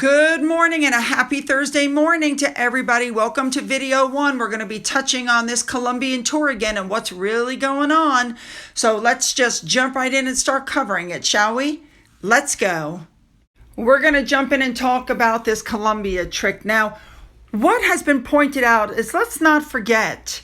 Good morning and a happy Thursday morning to everybody. Welcome to video 1. We're going to be touching on this Colombian tour again and what's really going on. So let's just jump right in and start covering it, shall we? Let's go. We're going to jump in and talk about this Colombia Trick. Now, what has been pointed out is let's not forget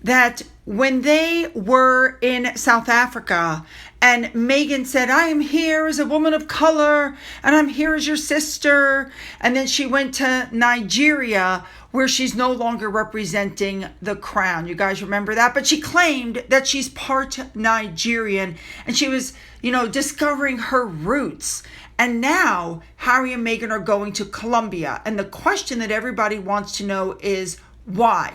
that when they were in South Africa and Meghan said, I am here as a woman of color and I'm here as your sister. And then she went to Nigeria where she's no longer representing the crown. You guys remember that? But she claimed that she's part Nigerian and she was, discovering her roots. And now Harry and Meghan are going to Colombia. And the question that everybody wants to know is why?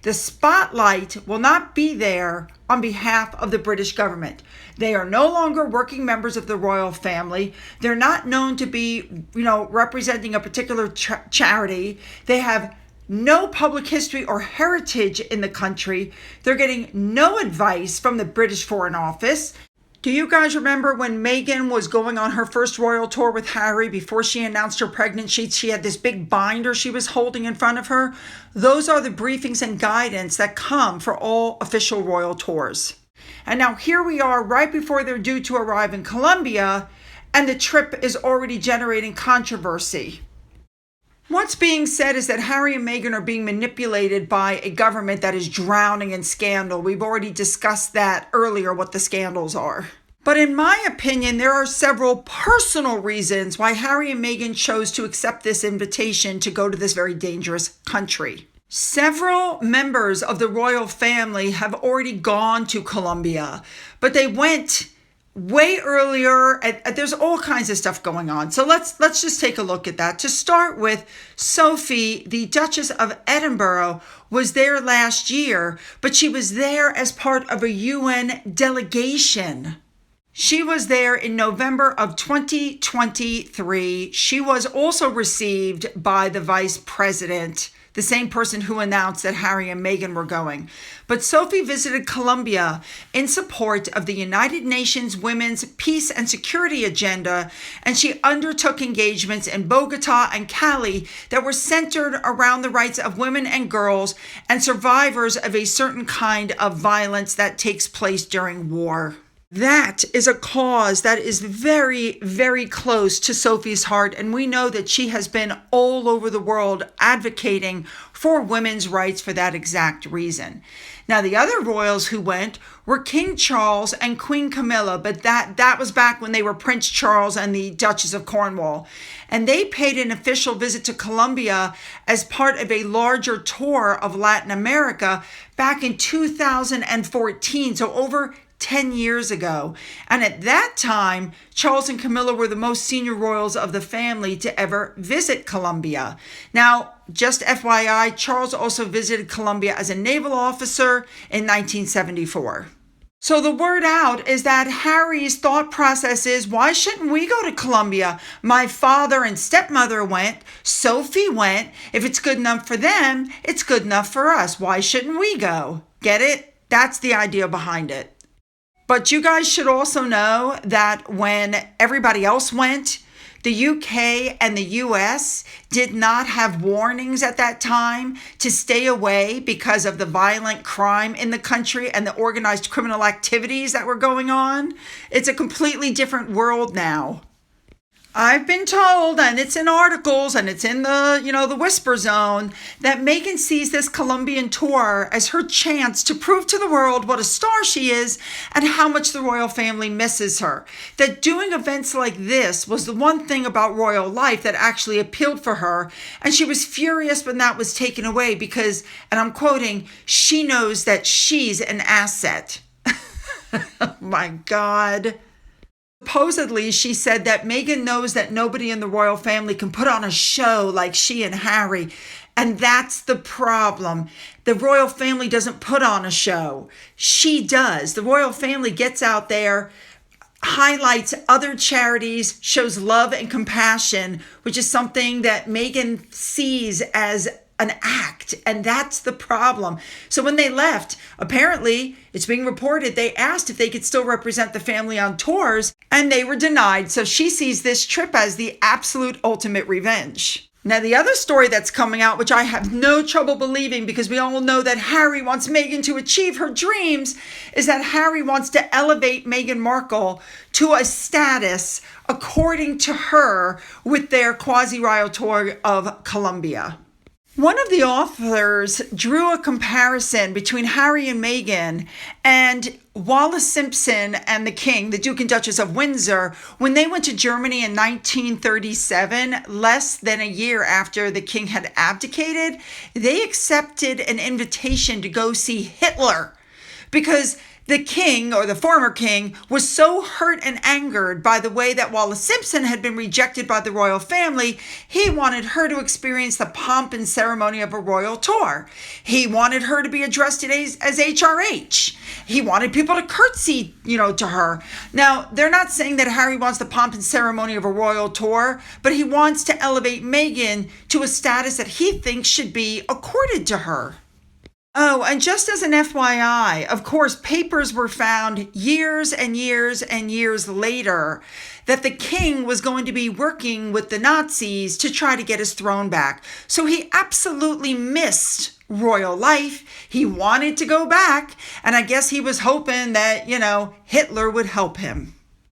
The spotlight will not be there on behalf of the British government. They are no longer working members of the royal family. They're not known to be, representing a particular charity. They have no public history or heritage in the country. They're getting no advice from the British Foreign Office. Do you guys remember when Meghan was going on her first royal tour with Harry before she announced her pregnancy? She had this big binder she was holding in front of her. Those are the briefings and guidance that come for all official royal tours. And now here we are right before they're due to arrive in Colombia, and the trip is already generating controversy. What's being said is that Harry and Meghan are being manipulated by a government that is drowning in scandal. We've already discussed that earlier, what the scandals are. But in my opinion, there are several personal reasons why Harry and Meghan chose to accept this invitation to go to this very dangerous country. Several members of the royal family have already gone to Colombia, but they went way earlier. There's all kinds of stuff going on. So let's just take a look at that. To start with, Sophie, the Duchess of Edinburgh, was there last year, but she was there as part of a UN delegation. She was there in November of 2023. She was also received by the Vice President, the same person who announced that Harry and Meghan were going. But Sophie visited Colombia in support of the United Nations Women's Peace and Security Agenda, and she undertook engagements in Bogota and Cali that were centered around the rights of women and girls and survivors of a certain kind of violence that takes place during war. That is a cause that is very, very close to Sophie's heart, and we know that she has been all over the world advocating for women's rights for that exact reason. Now, the other royals who went were King Charles and Queen Camilla, but that was back when they were Prince Charles and the Duchess of Cornwall. And they paid an official visit to Colombia as part of a larger tour of Latin America back in 2014, so over 10 years ago. And at that time, Charles and Camilla were the most senior royals of the family to ever visit Colombia. Now, just FYI, Charles also visited Colombia as a naval officer in 1974. So the word out is that Harry's thought process is, why shouldn't we go to Colombia? My father and stepmother went. Sophie went. If it's good enough for them, it's good enough for us. Why shouldn't we go? Get it? That's the idea behind it. But you guys should also know that when everybody else went, the UK and the US did not have warnings at that time to stay away because of the violent crime in the country and the organized criminal activities that were going on. It's a completely different world now. I've been told, and it's in articles and it's in the whisper zone, that Meghan sees this Colombian tour as her chance to prove to the world what a star she is and how much the royal family misses her. That doing events like this was the one thing about royal life that actually appealed for her. And she was furious when that was taken away because, and I'm quoting, she knows that she's an asset. Oh my God. Supposedly, she said that Meghan knows that nobody in the royal family can put on a show like she and Harry. And that's the problem. The royal family doesn't put on a show. She does. The royal family gets out there, highlights other charities, shows love and compassion, which is something that Meghan sees as an act, and that's the problem. So when they left, apparently, it's being reported, they asked if they could still represent the family on tours, and they were denied. So she sees this trip as the absolute ultimate revenge. Now, the other story that's coming out, which I have no trouble believing because we all know that Harry wants Meghan to achieve her dreams, is that Harry wants to elevate Meghan Markle to a status, according to her, with their quasi-royal tour of Colombia. One of the authors drew a comparison between Harry and Meghan and Wallis Simpson and the King, the Duke and Duchess of Windsor, when they went to Germany in 1937, less than a year after the King had abdicated. They accepted an invitation to go see Hitler because the King, or the former King, was so hurt and angered by the way that Wallis Simpson had been rejected by the royal family, he wanted her to experience the pomp and ceremony of a royal tour. He wanted her to be addressed as HRH. He wanted people to curtsy, to her. Now, they're not saying that Harry wants the pomp and ceremony of a royal tour, but he wants to elevate Meghan to a status that he thinks should be accorded to her. Oh, and just as an FYI, of course, papers were found years and years and years later that the King was going to be working with the Nazis to try to get his throne back. So he absolutely missed royal life. He wanted to go back, and I guess he was hoping that, Hitler would help him.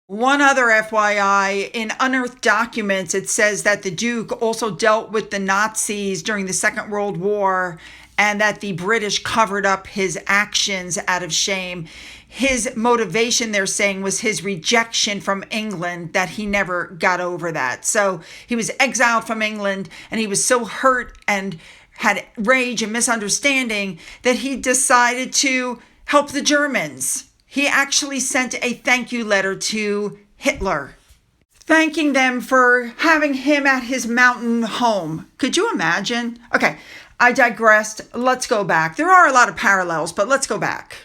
One other FYI, in unearthed documents, it says that the Duke also dealt with the Nazis during the Second World War, and that the British covered up his actions out of shame. His motivation, they're saying, was his rejection from England, that he never got over that. So he was exiled from England, and he was so hurt and had rage and misunderstanding that he decided to help the Germans. He actually sent a thank you letter to Hitler, thanking them for having him at his mountain home. Could you imagine? Okay, I digressed. Let's go back. There are a lot of parallels, but let's go back.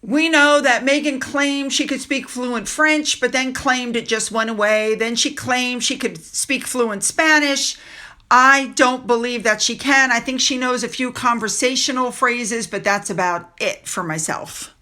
We know that Meghan claimed she could speak fluent French, but then claimed it just went away. Then she claimed she could speak fluent Spanish. I don't believe that she can. I think she knows a few conversational phrases, but that's about it for myself.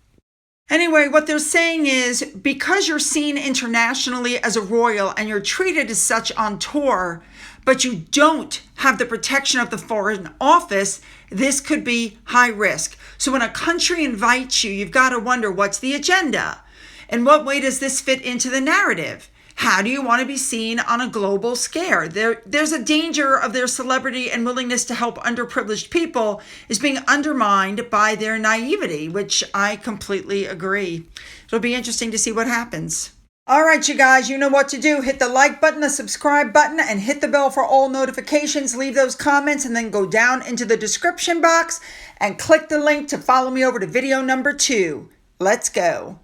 Anyway, what they're saying is because you're seen internationally as a royal and you're treated as such on tour, but you don't have the protection of the Foreign Office, this could be high risk. So when a country invites you, you've got to wonder, what's the agenda? In what way does this fit into the narrative? How do you want to be seen on a global scale? There's a danger of their celebrity and willingness to help underprivileged people is being undermined by their naivety, which I completely agree. It'll be interesting to see what happens. All right, you guys, you know what to do. Hit the like button, the subscribe button, and hit the bell for all notifications. Leave those comments and then go down into the description box and click the link to follow me over to video number 2. Let's go.